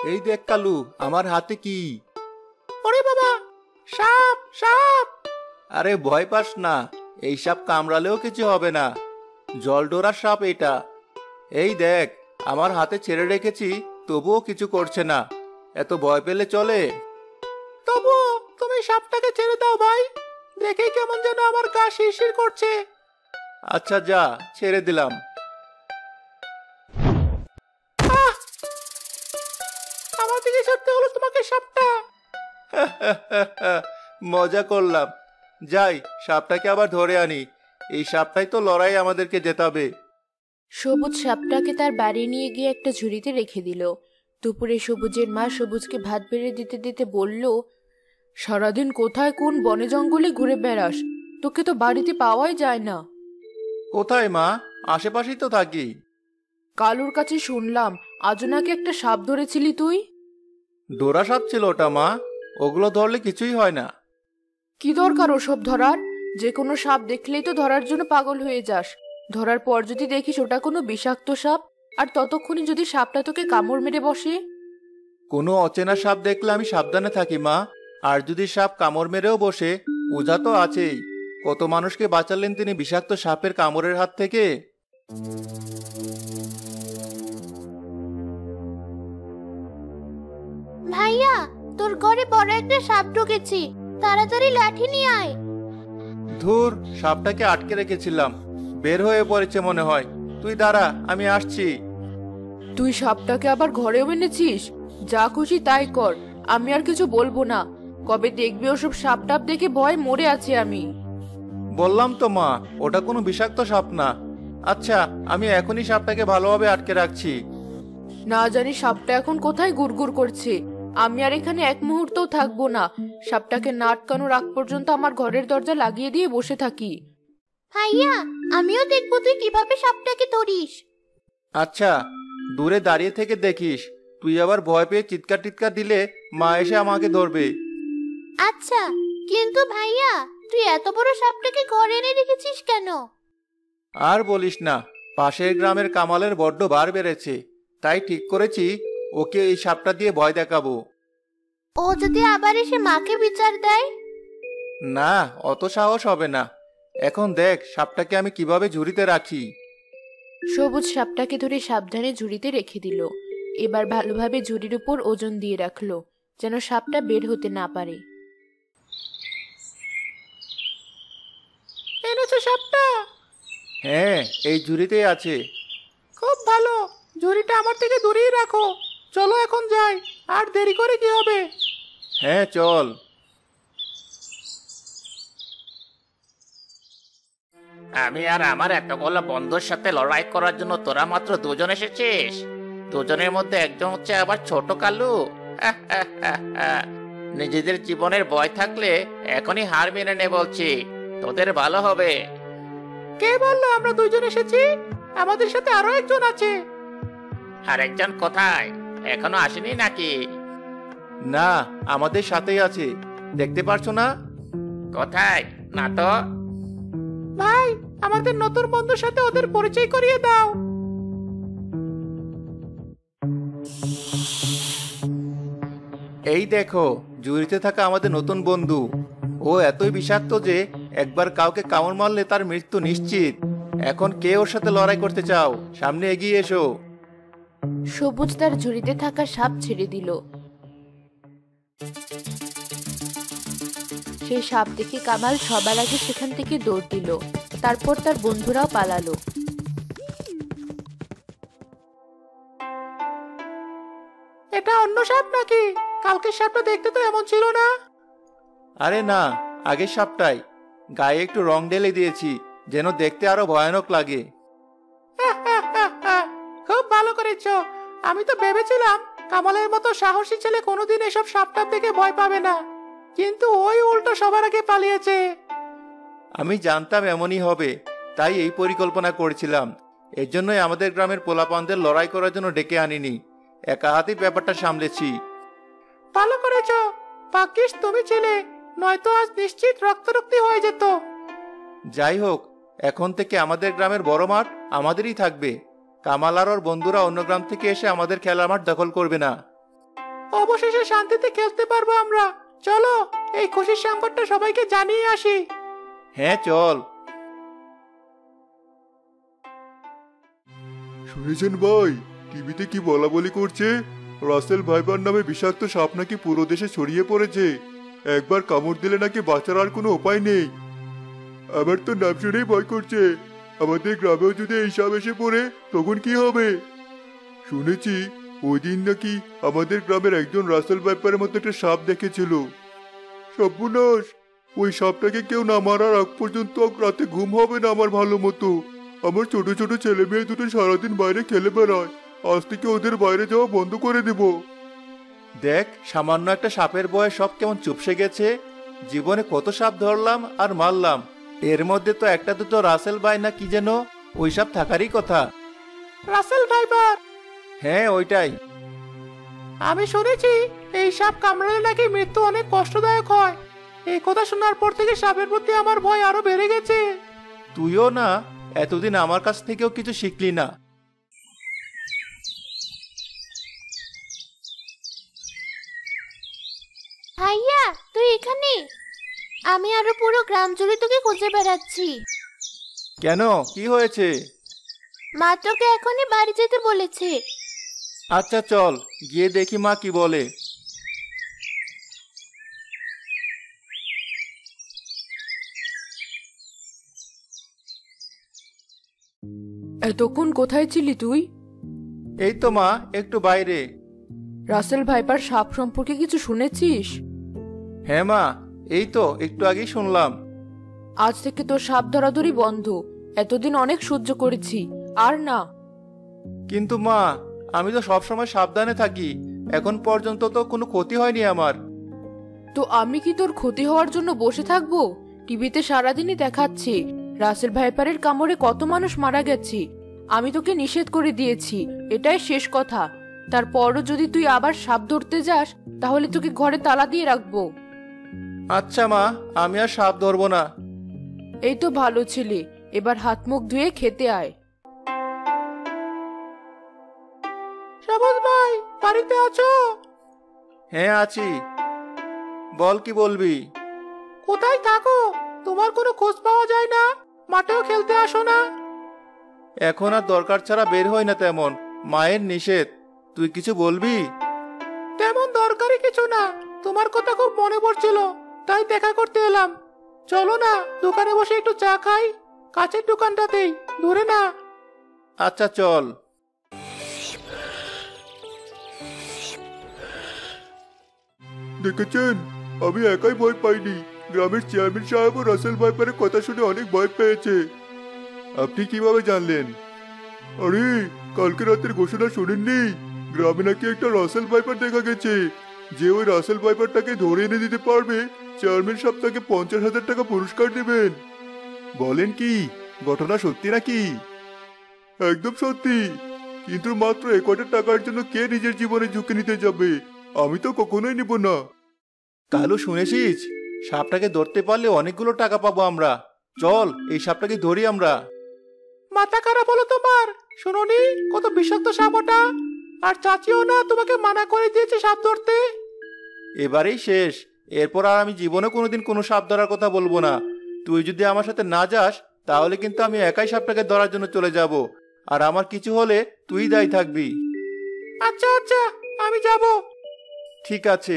এই দেখ কালু, আমার হাতে কি? ওরে বাবা, সাপ সাপ! আরে ভয় পাস না, এই সাপ কামড়ালেও কিছু হবে না। জলডোরার সাপ এটা। এই দেখ, আমার হাতে ছেড়ে রেখেছি, তবুও কিছু করছে না। এত ভয় পেলে চলে? তবুও তুমি সাপটাকে ছেড়ে দাও ভাই, দেখে কেমন যেন আমার গা শিরশির করছে। আচ্ছা যা, ছেড়ে দিলাম। আমার দিকে ছাড়তে হলো তোমাকে সাপটা। মজা করলাম। যাই, সাপটাকে আবার ধরে আনি। এই সাপটাই তো লড়াই আমাদেরকে জেতাবে। সবুজ সাপটাকে তার বাড়ি নিয়ে গিয়ে একটা ঝুড়িতে রেখে দিল। দুপুরে সবুজের মা সবুজকে ভাত বেড়ে দিতে দিতে বলল, সারাদিন কোথায় কোন বনে জঙ্গলে ঘুরে বেড়াস, তোকে তো বাড়িতে পাওয়াই যায় না। কোথায় মা? আশেপাশেই তো থাকি। কালুর কাছে শুনলাম আজ নাকি একটা সাপ ধরেছিলি তুই। ডোরা সাপ ছিল ওটা মা, ওগুলো ধরলে কিছুই হয় না। কি দরকার ওসব ধরার? যে কোনো সাপ দেখলেই তো ধরার জন্য পাগল হয়ে যাস। ধরার পর যদি দেখিস ওটা কোনো বিষাক্ত সাপ, আর ততক্ষণে যদি সাপটা তোকে কামড় মেরে বসে। কোনো অচেনা সাপ দেখলে আমি সাবধানে থাকি মা। আর যদি সাপ কামড় মেরেও বসে, ওঝা তো আছেই। কত মানুষকে বাঁচালেন তিনি বিষাক্ত সাপের কামড়ের হাত থেকে। ভাইয়া, তোর ঘরে বড় একটা সাপ ঢুকেছে, তাড়াতাড়ি লাঠি নিয়ে আয়। ধুর, সাপটাকে আটকে রেখেছিলাম, বের হয়ে পড়েছে মনে হয়। তুই দাঁড়া, আমি আসছি। তুই সাপটাকে আবার ঘরেও এনেছিস? যা খুশি তাই কর, আমি আর কিছু বলবো না। কবে দেখবি ওসব সাপ টাপ দেখে ভয় মরে আছি আমি। বললাম তো মা, ওটা কোনো বিষাক্ত সাপ না। আচ্ছা, আমি এখনই সাপটাকে ভালোভাবে আটকে রাখছি। না জানি সাপটা এখন কোথায় গুড়গুড় করছে। আমি আর এখানে এক মুহূর্তও থাকবো না। সাপটাকে না আটকানোর আগ পর্যন্ত আমার ঘরের দরজা লাগিয়ে দিয়ে বসে থাকি। ভাইয়া, আমিও দেখবো তুই কিভাবে সাপটাকে ধরিস। আচ্ছা, দূরে দাঁড়িয়ে থেকে দেখিস। তুই আবার ভয় পেয়ে চিৎকার টিৎকার দিলে মা এসে আমাকে ধরবে। আচ্ছা, কিন্তু ভাইয়া, তুই এত বড় সাপটাকে ঘরে এনে রেখেছিস কেন? আর বলিস না, পাশের গ্রামের কামালের বড্ড বার বেড়েছে। তাই ঠিক করেছি ওকে এই সাপটা দিয়ে ভয় দেখাবো। ও যদি আবার এসে মাকে বিচার দেয়? না, অত সাহস হবে না। এখন দেখ সাপটাকে আমি কিভাবে ঝুড়িতে রাখি। সবুজ সাপটাকে ধরে সাবধানে ঝুড়িতে রেখে দিল। এবার ভালোভাবে ঝুড়ির উপর ওজন দিয়ে রাখলো, যেন সাপটা বের হতে না পারে। এনেছো সাপটা? হ্যাঁ, এই ঝুড়িতেই আছে। খুব ভালো, ঝুড়িটা আমার থেকে দূরেই রাখো। চলো এখন যাই, আর দেরি করে কি হবে? হ্যাঁ চল। আমি আর আমার এতগুলো বন্ধুর সাথে লড়াই করার জন্য তোরা মাত্র দুজন এসেছিস? দুজনের মধ্যে একজন হচ্ছে আবার ছোট কালু। নিজেদের জীবনের ভয় থাকলে এখনই হার মেনে নে বলছি, তোদের ভালো হবে। কে বললো আমরা দুইজন এসেছি? আমাদের সাথে আরো একজন আছে। আর একজন কোথায়? এখনো আসেনি নাকি? না, আমাদের সাথেই আছে, দেখতে পারছো না? কোথায়? না তো। ভাই, আমাদের নতুন বন্ধুর সাথে ওদের পরিচয় করিয়ে দাও। এই দেখো, ঝুড়িতে থাকা আমাদের নতুন বন্ধু। ও এতই বিষাক্ত যে একবার কাউকে কামড় মারলে তার মৃত্যু নিশ্চিত। এখন কে ওর সাথে লড়াই করতে চাও? সামনে এগিয়ে এসো। সবুজ তার ঝুড়িতে থাকা সাপ ছেড়ে দিল। সেই সাপ দেখে কামাল সবার আগে সেখান থেকে দৌড় দিল। তারপর তার বন্ধুরাও পালালো। এটা অন্য সাপ নাকি? কালকের সাপটা দেখতে তো এমন ছিল না। আরে না, আগের সাপটাই। গায়ে একটু রং ঢেলে দিয়েছি, যেন দেখতে আরো ভয়ানক লাগে। খুব ভালো করেছো। আমি তো ভেবেছিলাম কামালের মতো সাহসী ছেলে কোনোদিন এসব সাপটাপ দেখে ভয় পাবে না, কিন্তু ওই উল্টো সবার আগে পালিয়েছে। আমি জানতাম এমনই হবে, তাই এই পরিকল্পনা করেছিলাম। এর জন্যই আমাদের গ্রামের পোলাপানদের লড়াই করার জন্য ডেকে আনিনি, একা হাতেই ব্যাপারটা সামলেছি। ভালো করেছো, ভাগ্যিস তুমি ছিলে, নয়তো আজ নিশ্চিত রক্তারক্তি হয়ে যেত। যাই হোক, এখন থেকে আমাদের গ্রামের বড় মাঠ আমাদেরই থাকবে। কামাল আর ওর বন্ধুরা অন্য গ্রাম থেকে এসে আমাদের খেলার মাঠ দখল করবে না। অবশেষে শান্তিতে খেলতে পারবো আমরা। চলো এই খুশির সংবাদটা সবাইকে জানিয়ে আসি। হ্যাঁ চল। শুনেছেন ভাই, টিভিতে কি বলা বলি করছে? রাসেল ভাইপার নামে বিষাক্ত সাপ নাকি পুরো দেশে ছড়িয়ে পড়েছে। একবার কামড় দিলে নাকি বাঁচার আর কোনো উপায় নেই। আমার তো নাম শুনেই ভয় করছে। আমাদের গ্রামেও যদি এই সাপ এসে পড়ে তখন কি হবে? শুনেছি ওই দিন নাকি আমাদের গ্রামের একজন রাসেল ভাইপারের মতো একটা সাপ দেখেছিল। সর্বনাশ! ওই সাপটাকে কেউ না মারার আগ পর্যন্ত রাতে ঘুম হবে না আমার ভালো মতো। আমার ছোট ছোট ছেলে মেয়ে দুটো সারাদিন বাইরে খেলে বেড়ায়। আজ থেকে ওদের বাইরে যাওয়া বন্ধ করে দেব। দেখ, সামান্য একটা সাপের ভয়ে সব কেমন চুপসে গেছে। জীবনে কত সাপ ধরলাম আর মারলাম, এর মধ্যে তো একটা দুটো রাসেল ভাই না কি যেন ওই সাপ থাকারই কথা। Russell viper? হ্যাঁ ওইটাই। আমি শুনেছি এই সাপ কামড়ালে নাকি মৃত্যু অনেক কষ্টদায়ক হয়। এই কথা শোনার পর থেকে সাপের প্রতি আমার ভয় আরো বেড়ে গেছে। তুইও না এতদিন আমার কাছ থেকেও কিছু শিখলি না। ভাইয়া তুই এখানে? আমি আরো পুরো গ্রাম জুড়ে তোকে খুঁজে বেড়াচ্ছি। কেন, কি হয়েছে? মা তোকে এখনই বাড়ি যেতে বলেছে। আচ্ছা চল গিয়ে দেখি মা কি বলে। এতক্ষণ কোথায় ছিলি তুই? এই তো মা, একটু বাইরে। রাসেল ভাইপার সাপ সম্পর্কে কিছু শুনেছিস? হ্যাঁ মা, এই তো একটু আগেই শুনলাম। আজ থেকে তোর সাপ ধরাধরি বন্ধ। এতদিন অনেক সহ্য করেছি, আর না। কিন্তু মা, আমি তো সবসময় সাবধানে থাকি, এখন পর্যন্ত তো কোনো ক্ষতি হয়নি আমার। তো আমি কি তোর ক্ষতি হওয়ার জন্য বসে থাকবো? টিভিতে সারাদিনই দেখাচ্ছে রাসেল ভাইপারের কামড়ে কত মানুষ মারা গেছে। আমি তোকে নিষেধ করে দিয়েছি, এটাই শেষ কথা। তারপরও যদি তুই আবার সাপ ধরতে যাস তাহলে তোকে ঘরে তালা দিয়ে রাখবো। আচ্ছা মা, আমি আর সাপ ধরবো না। এই তো ভালো ছেলে, এবার হাত মুখ ধুয়ে খেতে আয়। সবুজ ভাই, বাড়িতে আছো? হ্যাঁ আছি, বল কি বলবি? কোথায় থাকো? তোমার কোনো খোঁজ পাওয়া যায় না, মাঠেও খেলতে আসো না। এখন আর দরকার ছাড়া বের হই না তেমন, মায়ের নিষেধ। তুই কিছু বলবি? তেমন দরকারি কিছু না, তোমার কথা খুব মনে পড়ছিল, তাই দেখা করতে এলাম। চলো না দোকানে বসে একটু চা খাই, কাছের দোকানটাতেই, দূরে না। আচ্ছা চল। দেখেছেন, আমি একাই ভয় পাইনি। গ্রামের চেয়ারম্যান সাহেব ও রাসেল ভাইপারের কথা শুনে অনেক ভয় পেয়েছে। আপনি কিভাবে জানলেন? আরে, কালকে রাতের ঘোষণা শুনেননি? গ্রামে নাকি একটা রাসেল ভাইপার দেখা গেছে। যে ওই রাসেল ভাইপারটাকে ধরে এনে দিতে পারবে, চেয়ারম্যান সাহেব তাকে 50,000 টাকা পুরস্কার দেবেন। বলেন কি, ঘটনা সত্যি নাকি? একদম সত্যি। কিন্তু মাত্র 1 কোটি টাকার জন্য কে নিজের জীবনে ঝুঁকি নিতে যাবে? আমি তো কখনোই নিব না। কালু শুনেছিস, সাপটাকে ধরতে পারলে অনেকগুলো টাকা পাবো আমরা। চল এই সাপটাকে ধরি আমরা। মাথা খারাপ হলো তোমার? শুনোনি কত বিষাক্ত সাপ ওটা? আর চাচিও না তোমাকে মানা করে দিয়েছে সাপ ধরতে? এবারেই শেষ, এরপর আর আমি জীবনে কোনোদিন কোনো সাপ ধরার কথা বলবো না। তুই যদি আমার সাথে না যাস তাহলে কিন্তু আমি একাই সাপটাকে ধরার জন্য চলে যাব, আর আমার কিছু হলে তুই দায়ী থাকবি। আচ্ছা আচ্ছা, আমি যাব। ঠিক আছে,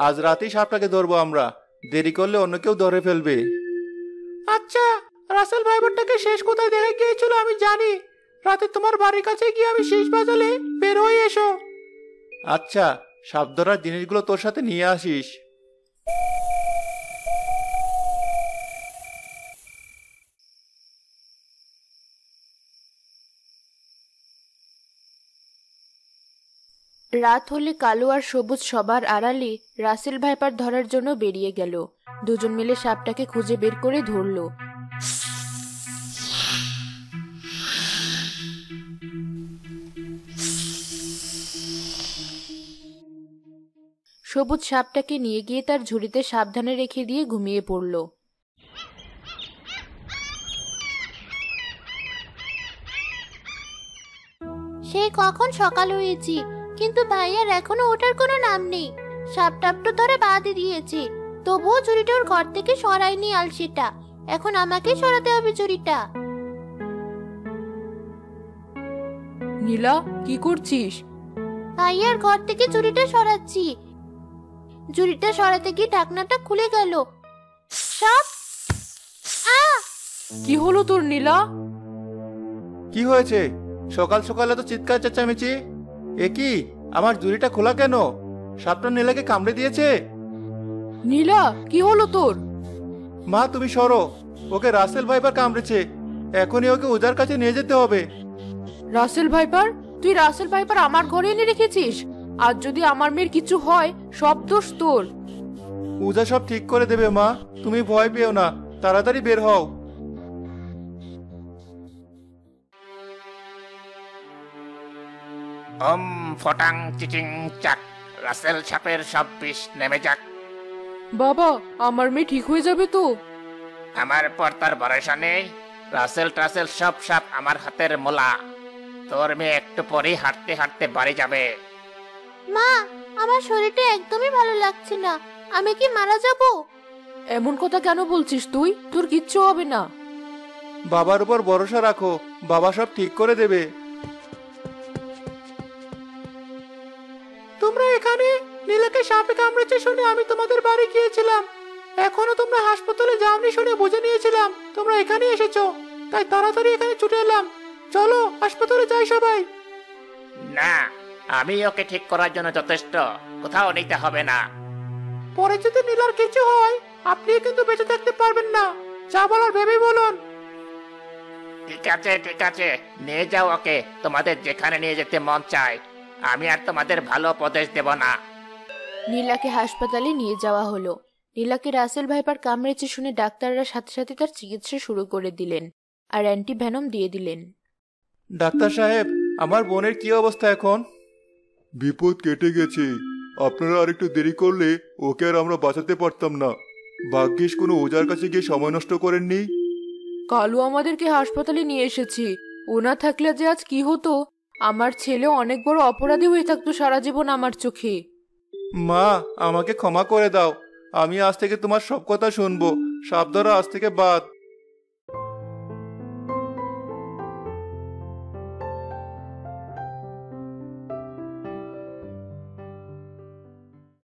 আজ রাতেই সাপটাকে ধরবো আমরা, দেরি করলে অন্য কেউ ধরে ফেলবে। আচ্ছা, রাসেল ভাইবারটাকে শেষ কোথায় দেখা গিয়েছিল আমি জানি। রাতে তোমার বাড়ির কাছে গিয়ে আমি শেষ বাজালে বের হয়ে এসো। আচ্ছা, সাপ ধরার জিনিসগুলো তোর সাথে নিয়ে আসিস। রাত হলে কালু আর সবুজ সবার আড়ালে রাসেল ভাইপার ধরার জন্য বেরিয়ে গেল। দুজন মিলে সাপটাকে খুঁজে বের করে ধরলো। সবুজ সাপটাকে নিয়ে গিয়ে তার ঝুড়িতে সাবধানে রেখে দিয়ে ঘুমিয়ে পড়ল। সেই কখন সকাল হয়েছে, কিন্তু ভাইয়ার এখনো ওঠার কোনো নাম নেই। সাপ টাপ তো ধরে বাঁধে দিয়েছে, তবুও ঝুড়িটা ওর ঘর থেকে সরায়নি আলসেটা। এখন আমাকেই সরাতে হবে ঝুড়িটা। নীলা, কি করছিস? ভাইয়ার ঘর থেকে ঝুড়িটা সরাচ্ছি। ঝুড়িটা সরাতে গিয়ে ঢাকনাটা খুলে গেল। সাপ! কি হলো তোর নীলা? কি হয়েছে? সকাল সকাল এত চিৎকার চেঁচামেচি? এ কি, আমার ঝুড়িটা খোলা কেন? সাপটা নীলাকে কামড়ে দিয়েছে? নীলা, কি হলো তোর? মা তুমি সরো, ওকে রাসেল ভাইপার কামড়েছে। এখনই ওকে ওজার কাছে নিয়ে যেতে হবে। Russell viper? তুই রাসেল ভাইপার আমার ঘরে এনে রেখেছিস? আর যদি আমার মেয়ের কিছু হয়, সব দোষ তোর। ওজা সব ঠিক করে দেবে মা, তুমি ভয় পেও না, তাড়াতাড়ি বের হও। ওম ফটাং চিচিং চাক, রাসেল সাপের সব বিষ নেমে যাক। বাবা, আমার মেয়ে ঠিক হয়ে যাবে তো? আমার পর তার ভরসা নেই। রাসেল টাসেল সব সাপ আমার হাতের মোলা। তোর মেয়ে একটু পরেই হাঁটতে হাঁটতে বাড়ি যাবে। মা, আমার শরীরটা একদমই ভালো লাগছে না। আমি কি মারা যাব? এমন কথা কেন বলছিস তুই? তোর কিচ্ছু হবে না। বাবার উপর ভরসা রাখো, বাবা সব ঠিক করে দেবে। তোমরা এখানে? নীলাকে সাপে কামড়েছে শুনে আমি তোমাদের বাড়ি গিয়েছিলাম। এখনো তোমরা হাসপাতালে যাওনি শুনে বুঝে নিয়েছিলাম তোমরা এখানে এসেছো, তাই তাড়াতাড়ি এখানে ছুটে এলাম। চলো হাসপাতালে যাই সবাই। না, আমি ওকে ঠিক করার জন্য যথেষ্ট, কোথাও নিতে হবে না। পরে যদি নীলার কিছু হয় আপনি কিন্তু বেঁচে থাকতে পারবেন না। যা বলার ভেবে বলুন। ঠিক আছে ঠিক আছে, নিয়ে যাও ওকে তোমাদের যেখানে নিয়ে যেতে মন চায়। আমি আর তোমাদের ভালো উপদেশ দেব না। নীলাকে হাসপাতালে নিয়ে যাওয়া হলো। নীলাকে রাসেল ভাইপার কামড়েছে শুনে ডাক্তাররা সাথে সাথে তার চিকিৎসা শুরু করে দিলেন আর অ্যান্টিভেনম দিয়ে দিলেন। ডাক্তার সাহেব, আমার বোনের কি অবস্থা এখন? বিপদ কেটে গেছে। আপনারা আর একটু দেরি করলে ওকে আর আমরা বাঁচাতে পারতাম না। ভাগ্যিস কোনো ওজার কাছে গিয়ে সময় নষ্ট করেননি। কালু আমাদেরকে হাসপাতালে নিয়ে এসেছে। ও না থাকলে যে আজ কি হতো। আমার ছেলে অনেক বড় অপরাধী হয়ে থাকতো সারা জীবন আমার চোখে। মা, আমাকে ক্ষমা করে দাও। আমি আজ থেকে তোমার সব কথা শুনবো। সাপ ধরা আজ থেকে বাদ।